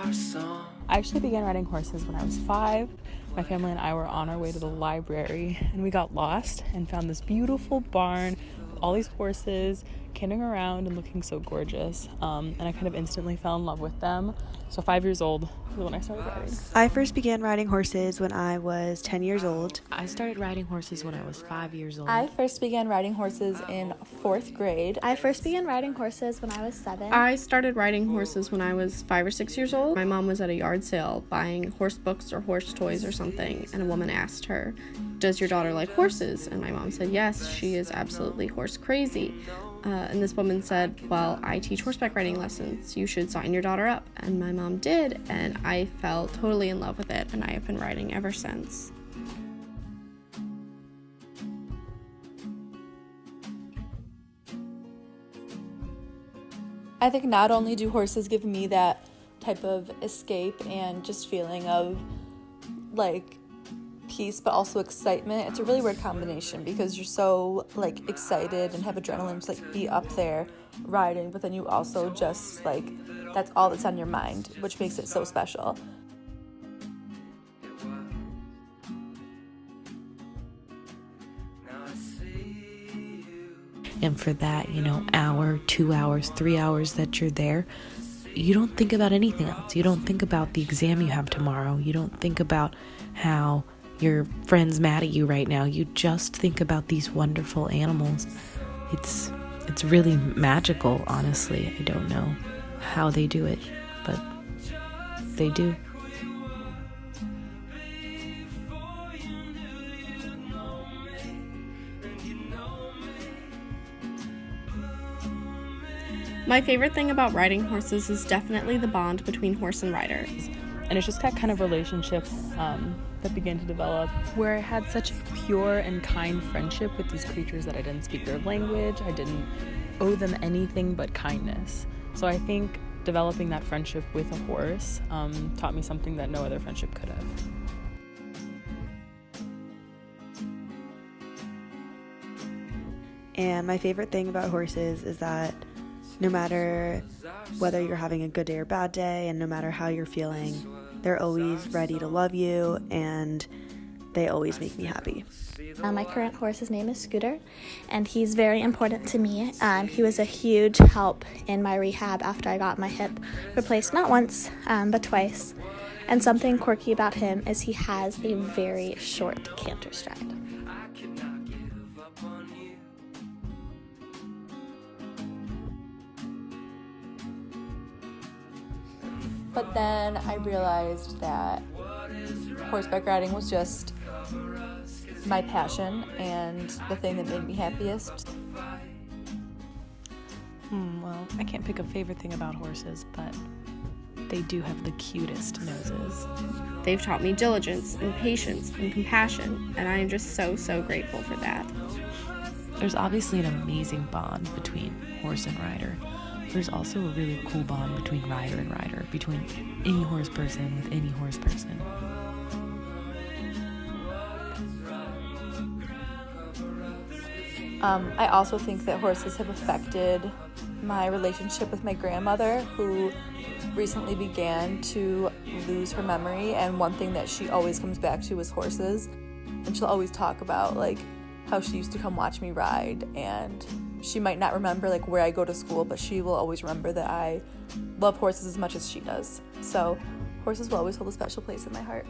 I actually began riding horses when I was 5. My family and I were on our way to the library, and we got lost and found this beautiful barn with all these horses canting around and looking so gorgeous. And I kind of instantly fell in love with them. So 5 years old was when I started riding. I first began riding horses when I was 10 years old. I started riding horses when I was 5 years old. I first began riding horses in 4th grade. I first began riding horses when I was 7. I started riding horses when I was 5 or 6 years old. My mom was at a yard sale buying horse books or horse toys or something, and a woman asked her, "Does your daughter like horses?" And my mom said, "Yes, she is absolutely horse crazy." And this woman said, "Well, I teach horseback riding lessons. You should sign your daughter up." And my mom did, and I fell totally in love with it, and I have been riding ever since. I think not only do horses give me that type of escape and just feeling of like peace, but also excitement. It's a really weird combination because you're so like excited and have adrenaline to like be up there riding, but then you also just like that's all that's on your mind, which makes it so special. And for that, hour, 2 hours, 3 hours that you're there, you don't think about anything else. You don't think about the exam you have tomorrow. You don't think about how your friend's mad at you right now. You just think about these wonderful animals. It's really magical, honestly. I don't know how they do it, but they do. My favorite thing about riding horses is definitely the bond between horse and rider. And it's just that kind of relationship that began to develop where I had such a pure and kind friendship with these creatures that I didn't speak their language. I didn't owe them anything but kindness. So I think developing that friendship with a horse taught me something that no other friendship could have. And my favorite thing about horses is that no matter whether you're having a good day or bad day, and no matter how you're feeling, they're always ready to love you, and they always make me happy. My current horse's name is Scooter, and he's very important to me. He was a huge help in my rehab after I got my hip replaced, not once, but twice. And something quirky about him is he has a very short canter stride. But then I realized that horseback riding was just my passion and the thing that made me happiest. Well, I can't pick a favorite thing about horses, but they do have the cutest noses. They've taught me diligence and patience and compassion, and I am just so, so grateful for that. There's obviously an amazing bond between horse and rider. There's also a really cool bond between rider and rider, between any horse person with any horse person. I also think that horses have affected my relationship with my grandmother, who recently began to lose her memory, and one thing that she always comes back to is horses. And she'll always talk about like how she used to come watch me ride, and she might not remember like where I go to school, but she will always remember that I love horses as much as she does. So horses will always hold a special place in my heart.